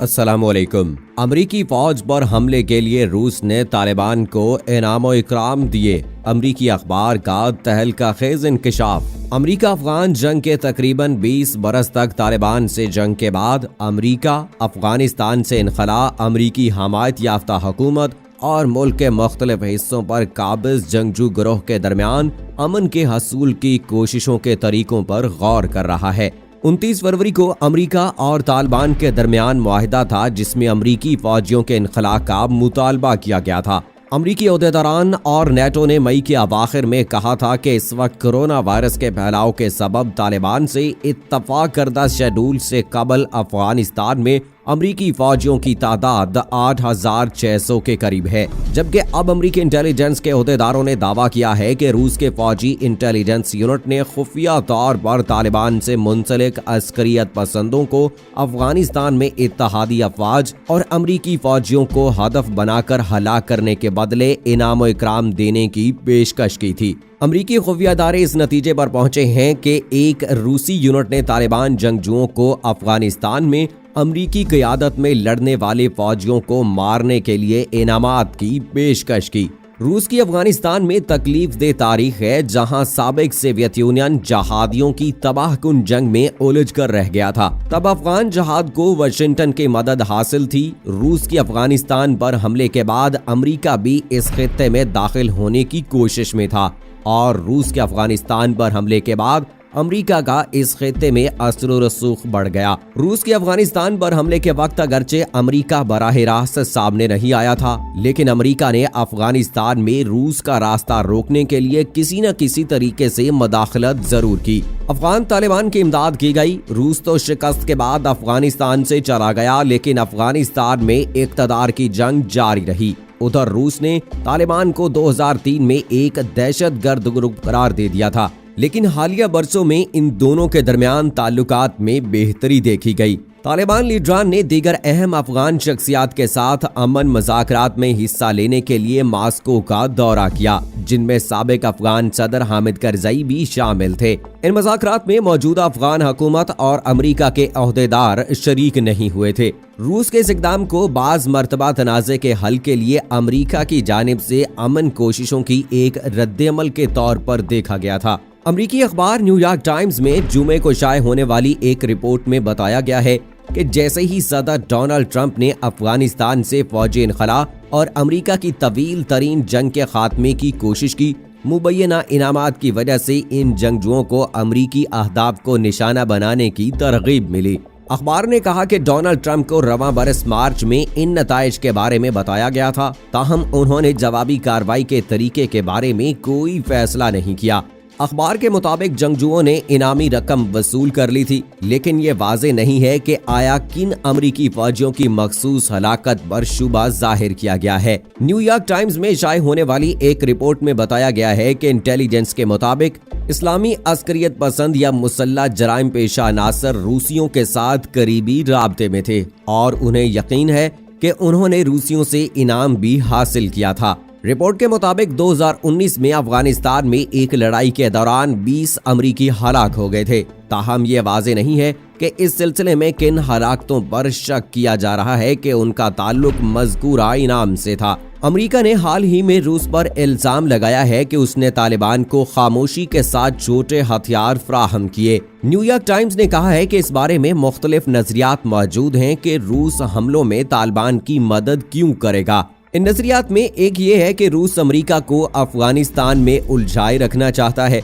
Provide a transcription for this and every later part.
अस्सलामुअलैकुम। अमरीकी फौज पर हमले के लिए रूस ने तालिबान को इनाम और इकराम दिए। अमरीकी अखबार का तहलका खेज इंकशाफ। अमरीका अफगान जंग के तकरीबन 20 बरस तक तालिबान से जंग के बाद अमरीका अफगानिस्तान से इनखला, अमरीकी हमायत याफ्ता हुकूमत और मुल्क के मुख्तलिफ हिस्सों पर काबिज जंगजू गिरोह के दरमियान अमन के हसूल की कोशिशों के तरीकों पर गौर कर रहा है। 29 फरवरी को अमरीका और तालिबान के दरमियान मुआहिदा था, जिसमें अमरीकी फौजियों के इनखला का मुतालबा किया गया था। अमरीकी ओहदेदारान और नेटो ने मई के अवाखिर में कहा था कि इस वक्त कोरोना वायरस के फैलाव के सबब तालिबान से इत्तफाक करदा शेड्यूल से कबल अफगानिस्तान में अमरीकी फौजियों की तादाद 8,600 के करीब है, जबकि अब अमरीकी इंटेलिजेंस के ओहदेदारों ने दावा किया है कि रूस के फौजी इंटेलिजेंस यूनिट ने खुफिया तौर पर तालिबान से मुंसलिक अस्करियत पसंदों को अफगानिस्तान में इत्तेहादी अफवाज और अमरीकी फौजियों को हदफ बनाकर हलाक करने के बदले इनाम और इकराम देने की पेशकश की थी। अमरीकी खुफिया इदारे इस नतीजे पर पहुंचे हैं कि एक रूसी यूनिट ने तालिबान जंगजुओं को अफगानिस्तान में अमरीकी क़यादत में लड़ने वाले फौजियों को मारने के लिए इनामात की पेशकश की। रूस की अफगानिस्तान में तकलीफ दे तारीख है, जहां साबिक सोवियत यूनियन जहादियों की तबाहकुन जंग में उलझ कर रह गया था। तब अफगान जहाद को वाशिंगटन की मदद हासिल थी। रूस की अफगानिस्तान पर हमले के बाद अमरीका भी इस खित्ते में दाखिल होने की कोशिश में था और रूस के अफगानिस्तान पर हमले के बाद अमरीका का इस खित्ते में असर व रसूख बढ़ गया। रूस के अफगानिस्तान पर हमले के वक्त अगरचे अमरीका बराह रास्त सामने नहीं आया था, लेकिन अमरीका ने अफगानिस्तान में रूस का रास्ता रोकने के लिए किसी न किसी तरीके से मदाखलत जरूर की। अफगान तालिबान की इमदाद की गई। रूस तो शिकस्त के बाद अफगानिस्तान से चला गया, लेकिन अफगानिस्तान में इक़्तिदार की जंग जारी रही। उधर रूस ने तालिबान को 2003 में एक दहशतगर्द ग्रुप करार दे दिया था, लेकिन हालिया बरसों में इन दोनों के दरमियान ताल्लुकात में बेहतरी देखी गई। तालिबान लीडरान ने दीगर अहम अफगान शख्सियात के साथ अमन मुज़ाकरात में हिस्सा लेने के लिए मास्को का दौरा किया, जिनमें साबिक अफगान सदर हामिद करज़ई भी शामिल थे। इन मुज़ाकरात में मौजूदा अफगान हुकूमत और अमरीका के ओहदेदार शरीक नहीं हुए थे। रूस के इस इक़दाम को बाज़ मरतबा तनाज़े के हल के लिए अमरीका की जानिब से अमन कोशिशों की एक रद्द-ए-अमल के तौर पर देखा गया था। अमरीकी अखबार न्यूयॉर्क टाइम्स में जुमे को शाये होने वाली एक रिपोर्ट में बताया गया है कि जैसे ही सदर डोनाल्ड ट्रंप ने अफगानिस्तान से फौजी इनखला और अमरीका की तवील तरीन जंग के खात्मे की कोशिश की, मुबैना इनामात की वजह से इन जंगजुओं को अमरीकी अहदाफ को निशाना बनाने की तरगीब मिली। अखबार ने कहा कि डोनाल्ड ट्रंप को रवां बरस मार्च में इन नताइज के बारे में बताया गया था, ताहम उन्होंने जवाबी कार्रवाई के तरीके के बारे में कोई फैसला नहीं किया। अखबार के मुताबिक जंगजुओं ने इनामी रकम वसूल कर ली थी, लेकिन ये वाज़े नहीं है कि आया किन अमरीकी फौजियों की मखसूस हलाकत पर शुबा जाहिर किया गया है। न्यूयॉर्क टाइम्स में शाये होने वाली एक रिपोर्ट में बताया गया है कि इंटेलिजेंस के मुताबिक इस्लामी अस्करियत पसंद या मुसल्लह जराइम पेशा अनासर रूसियों के साथ करीबी राब्ते में थे और उन्हें यकीन है कि उन्होंने रूसियों से इनाम भी हासिल किया था। रिपोर्ट के मुताबिक 2019 में अफगानिस्तान में एक लड़ाई के दौरान 20 अमरीकी हलाक हो गए थे। ताहम ये वाज़े नहीं है कि इस सिलसिले में किन हलाकतों पर शक किया जा रहा है कि उनका ताल्लुक मज़कूरा इनाम से था। अमरीका ने हाल ही में रूस पर इल्जाम लगाया है कि उसने तालिबान को खामोशी के साथ छोटे हथियार फ्राहम किए। न्यूयॉर्क टाइम्स ने कहा है कि इस बारे में मुख्तलिफ नजरियात मौजूद हैं कि रूस हमलों में तालिबान की मदद क्यों करेगा। इन नजरियात में एक ये है कि रूस अमरीका को अफगानिस्तान में उलझाए रखना चाहता है।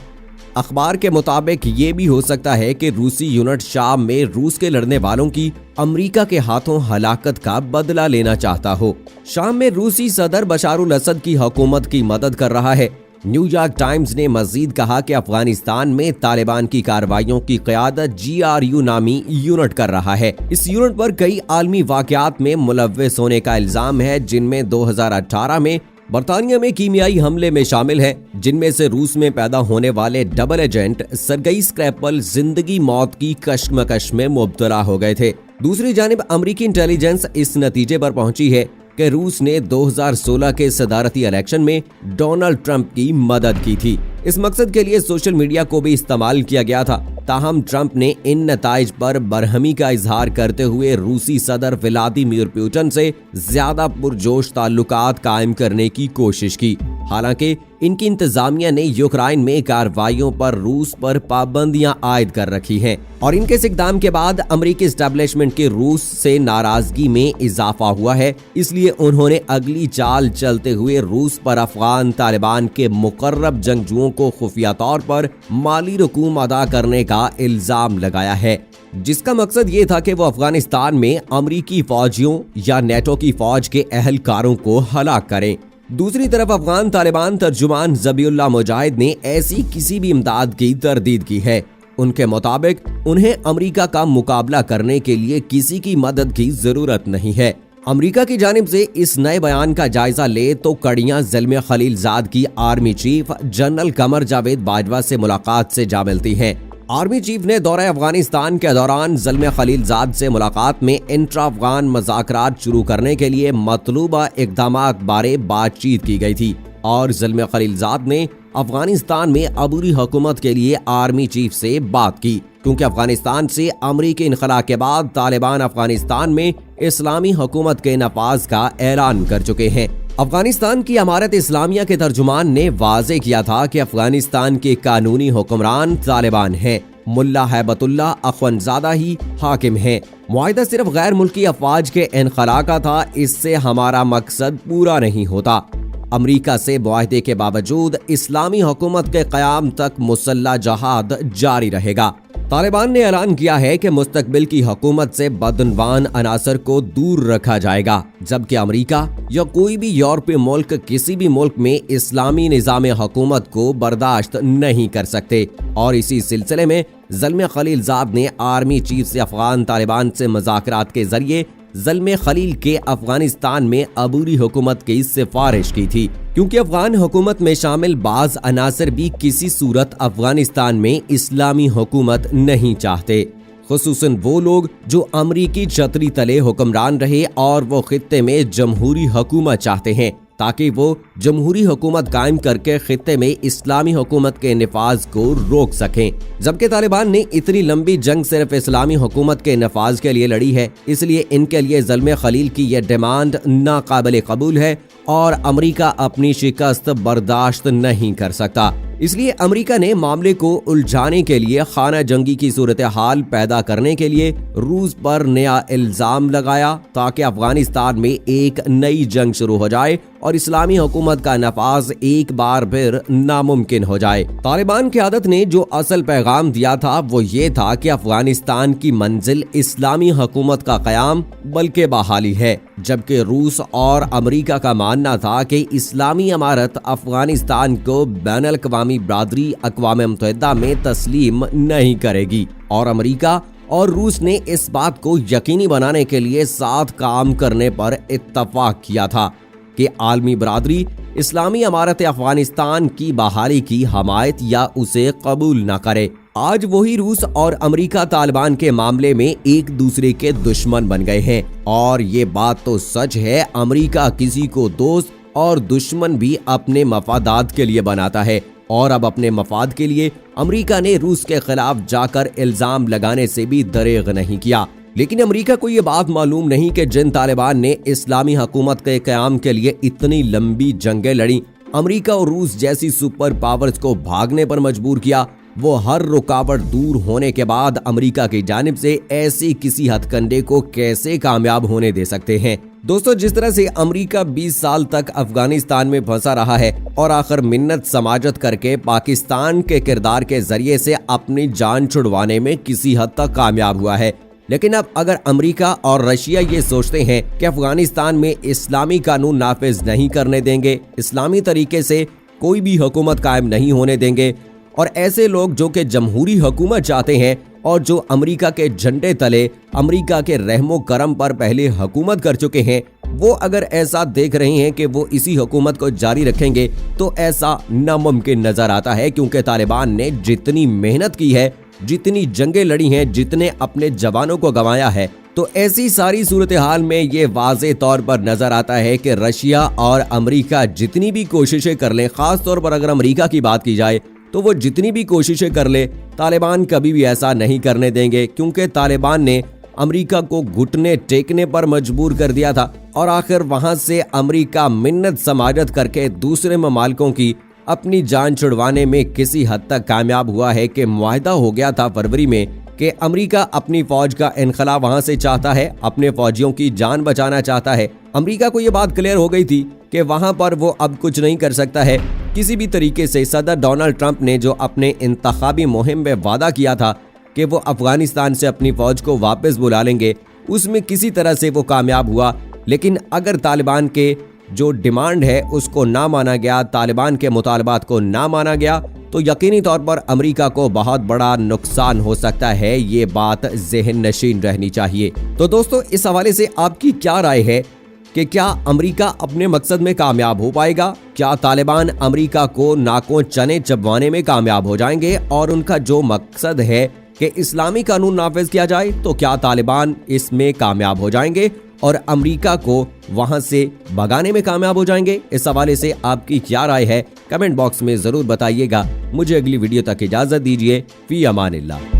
अखबार के मुताबिक ये भी हो सकता है कि रूसी यूनिट शाम में रूस के लड़ने वालों की अमरीका के हाथों हलाकत का बदला लेना चाहता हो। शाम में रूसी सदर बशारुल असद की हुकूमत की मदद कर रहा है। न्यूयॉर्क टाइम्स ने मजीद कहा कि अफगानिस्तान में तालिबान की कार्रवाइयों की क़यादत GRU नामी यूनिट कर रहा है। इस यूनिट पर कई आलमी वाक़यात में मुलव्वस होने का इल्जाम है, जिनमें 2018 में बरतानिया में कीमियाई हमले में शामिल है, जिनमें से रूस में पैदा होने वाले डबल एजेंट सरगई स्क्रैपल जिंदगी मौत की कश्मकश में मुब्तला हो गए थे। दूसरी जानिब अमरीकी इंटेलिजेंस इस नतीजे पर पहुंची है कि रूस ने 2016 के सदारती इलेक्शन में डोनाल्ड ट्रंप की मदद की थी। इस मकसद के लिए सोशल मीडिया को भी इस्तेमाल किया गया था। ताहम ट्रंप ने इन नताइज पर बरहमी का इजहार करते हुए रूसी सदर व्लादिमीर पुतिन से ज्यादा पुरजोश ताल्लुकात कायम करने की कोशिश की। हालांकि इनकी इंतजामिया ने यूक्रेन में कार्रवाइयों पर रूस पर पाबंदियां आयद कर रखी हैं और इनके इस इक़दाम के बाद अमेरिकी एस्टेब्लिशमेंट की रूस से नाराजगी में इजाफा हुआ है। इसलिए उन्होंने अगली चाल चलते हुए रूस पर अफगान तालिबान के मुकर्रब जंगजुओं को खुफिया तौर पर माली रकूम अदा करने का इल्जाम लगाया है, जिसका मकसद ये था कि वो अफगानिस्तान में अमेरिकी फौजियों या नेटो की फौज के अहलकारों को हलाक करें। दूसरी तरफ अफगान तालिबान तर्जुमान ज़बीउल्लाह मुजाहिद ने ऐसी किसी भी इमदाद की तरदीद की है। उनके मुताबिक उन्हें अमेरिका का मुकाबला करने के लिए किसी की मदद की जरूरत नहीं है। अमेरिका की जानिब से इस नए बयान का जायजा ले तो कड़ियां ज़ल्मे खलीलजाद की army chief general Qamar Javed Bajwa से मुलाकात से जा मिलती हैं। आर्मी चीफ ने दौरे अफगानिस्तान के दौरान ज़ल्मे खलीलजाद से मुलाकात में इंट्रा अफगान मज़ाकरात शुरू करने के लिए मतलूबा इक़दामात बारे बातचीत की गई थी और ज़ल्मे खलीलजाद ने अफगानिस्तान में अबूरी हुकूमत के लिए आर्मी चीफ से बात की, क्योंकि अफगानिस्तान से अमरीकी इनखला के बाद तालिबान अफगानिस्तान में इस्लामी हुकूमत के नफाज का ऐलान कर चुके हैं। अफगानिस्तान की अमारत इस्लामिया के तर्जुमान ने वाजे किया था कि अफगानिस्तान के कानूनी हुक्मरान तालिबान हैं, मुल्ला हैबतुल्लाह अखवंजादा ही हाकिम हैं। मुआहिदा सिर्फ गैर मुल्की अफवाज के इनखला का था, इससे हमारा मकसद पूरा नहीं होता। अमरीका से मुआहिदे के बावजूद इस्लामी हुकूमत के क़याम तक मुसल्लह जहाद जारी रहेगा। तालिबान ने ऐलान किया है कि मुस्तकबिल की हुकूमत से बदनवान अनासर को दूर रखा जाएगा, जबकि अमरीका या कोई भी यूरोपीय मुल्क किसी भी मुल्क में इस्लामी निज़ाम हुकूमत को बर्दाश्त नहीं कर सकते। और इसी सिलसिले में ज़ल्मे खलीलजाद ने आर्मी चीफ से अफगान तालिबान से मुज़ाकरात के जरिए ज़ल्मे खलील के अफगानिस्तान में अबूरी हुकूमत की सिफारिश की थी, क्योंकि अफगान हुकूमत में शामिल बाज अनासर भी किसी सूरत अफगानिस्तान में इस्लामी हुकूमत नहीं चाहते, खुसूसन वो लोग जो अमरीकी छतरी तले हुक्मरान रहे और वो खित्ते में जमहूरी हुकूमत चाहते हैं, ताकि वो जमहूरी हुकूमत कायम करके खित्ते में इस्लामी हुकूमत के नफाज को रोक सकें। जबकि तालिबान ने इतनी लंबी जंग सिर्फ इस्लामी हुकूमत के नफाज के लिए लड़ी है, इसलिए इनके लिए ज़ल्मे खलील की यह डिमांड नाकाबिल कबूल है और अमरीका अपनी शिकस्त बर्दाश्त नहीं कर सकता। इसलिए अमरीका ने मामले को उलझाने के लिए खाना जंगी की सूरत हाल पैदा करने के लिए रूस पर नया इल्जाम लगाया, ताकि अफगानिस्तान में एक नई जंग शुरू हो जाए और इस्लामी हुकूमत का नफाज एक बार फिर नामुमकिन हो जाए। तालिबान क़यादत ने जो असल पैगाम दिया था वो ये था कि अफगानिस्तान की मंजिल इस्लामी हुकूमत का क़याम बल्कि बहाली है, जबकि रूस और अमरीका का मानना था कि इस्लामी अमारत अफगानिस्तान को बैनुल अक़वामी बरादरी अक़वाम मुत्तहिदा में तस्लीम नहीं करेगी। और अमरीका और रूस ने इस बात को यकीनी बनाने के लिए साथ काम करने पर इत्तफाक किया था कि आलमी बरादरी इस्लामी अमारत अफगानिस्तान की बहाली की हमायत या उसे कबूल न करे। आज वही रूस और अमरीका तालिबान के मामले में एक दूसरे के दुश्मन बन गए हैं और ये बात तो सच है, अमरीका किसी को दोस्त और दुश्मन भी अपने मफादात के लिए बनाता है और अब अपने मफाद के लिए अमरीका ने रूस के खिलाफ जाकर इल्जाम लगाने से भी दरेग नहीं किया। लेकिन अमरीका को ये बात मालूम नहीं कि जिन तालिबान ने इस्लामी हुकूमत के क़याम के लिए इतनी लंबी जंगें लड़ी, अमरीका और रूस जैसी सुपर पावर्स को भागने पर मजबूर किया, वो हर रुकावट दूर होने के बाद अमरीका की जानिब से ऐसे किसी हथकंडे को कैसे कामयाब होने दे सकते हैं। दोस्तों, जिस तरह से अमरीका 20 साल तक अफगानिस्तान में फंसा रहा है और आखिर मिन्नत समाजत करके पाकिस्तान के किरदार के जरिए से अपनी जान छुड़वाने में किसी हद तक कामयाब हुआ है, लेकिन अब अगर अमरीका और रशिया ये सोचते हैं कि अफगानिस्तान में इस्लामी कानून नाफिज नहीं करने देंगे, इस्लामी तरीके से कोई भी हुकूमत कायम नहीं होने देंगे, और ऐसे लोग जो कि जमहूरी हुकूमत चाहते हैं और जो अमरीका के झंडे तले अमरीका के रहमो करम पर पहले हुकूमत कर चुके हैं, वो अगर ऐसा देख रहे हैं कि वो इसी हुकूमत को जारी रखेंगे तो ऐसा नामुमकिन नजर आता है, क्योंकि तालिबान ने जितनी मेहनत की है, जितनी जंगें लड़ी हैं, जितने अपने जवानों को गंवाया है, तो ऐसी सारी सूरत हाल में ये वाज़े तौर पर नजर आता है कि रशिया और अमरीका जितनी भी कोशिशें कर लें, खास तौर पर अगर अमरीका की बात की जाए तो वो जितनी भी कोशिशें कर ले, तालिबान कभी भी ऐसा नहीं करने देंगे, क्योंकि तालिबान ने अमेरिका को घुटने टेकने पर मजबूर कर दिया था और आखिर वहां से अमेरिका मिन्नत समाजत करके दूसरे ममालिकों की अपनी जान छुड़वाने में किसी हद तक कामयाब हुआ है कि मुआहदा हो गया था फरवरी में कि अमेरिका अपनी फौज का इनखला वहां से चाहता है, अपने फौजियों की जान बचाना चाहता है। अमेरिका को ये बात क्लियर हो गई थी कि वहां पर वो अब कुछ नहीं कर सकता है किसी भी तरीके से। सदर डोनाल्ड ट्रंप ने जो अपने इंतखाबी मुहिम में वादा किया था कि वो अफगानिस्तान से अपनी फौज को वापस बुला लेंगे, उसमें किसी तरह से वो कामयाब हुआ। लेकिन अगर तालिबान के जो डिमांड है उसको ना माना गया, तालिबान के मुतालबात को ना माना गया, तो यकीनी तौर पर अमेरिका को बहुत बड़ा नुकसान हो सकता है। ये बात ज़हन नशीन रहनी चाहिए। तो दोस्तों, इस हवाले से आपकी क्या राय है कि क्या अमेरिका अपने मकसद में कामयाब हो पाएगा? क्या तालिबान अमेरिका को नाकों चने चबवाने में कामयाब हो जाएंगे और उनका जो मकसद है कि इस्लामी कानून नाफिज किया जाए, तो क्या तालिबान इसमें कामयाब हो जाएंगे और अमेरिका को वहां से भगाने में कामयाब हो जाएंगे? इस हवाले से आपकी क्या राय है? कमेंट बॉक्स में जरूर बताइएगा। मुझे अगली वीडियो तक इजाजत दीजिए। फी अमानिल्लाह।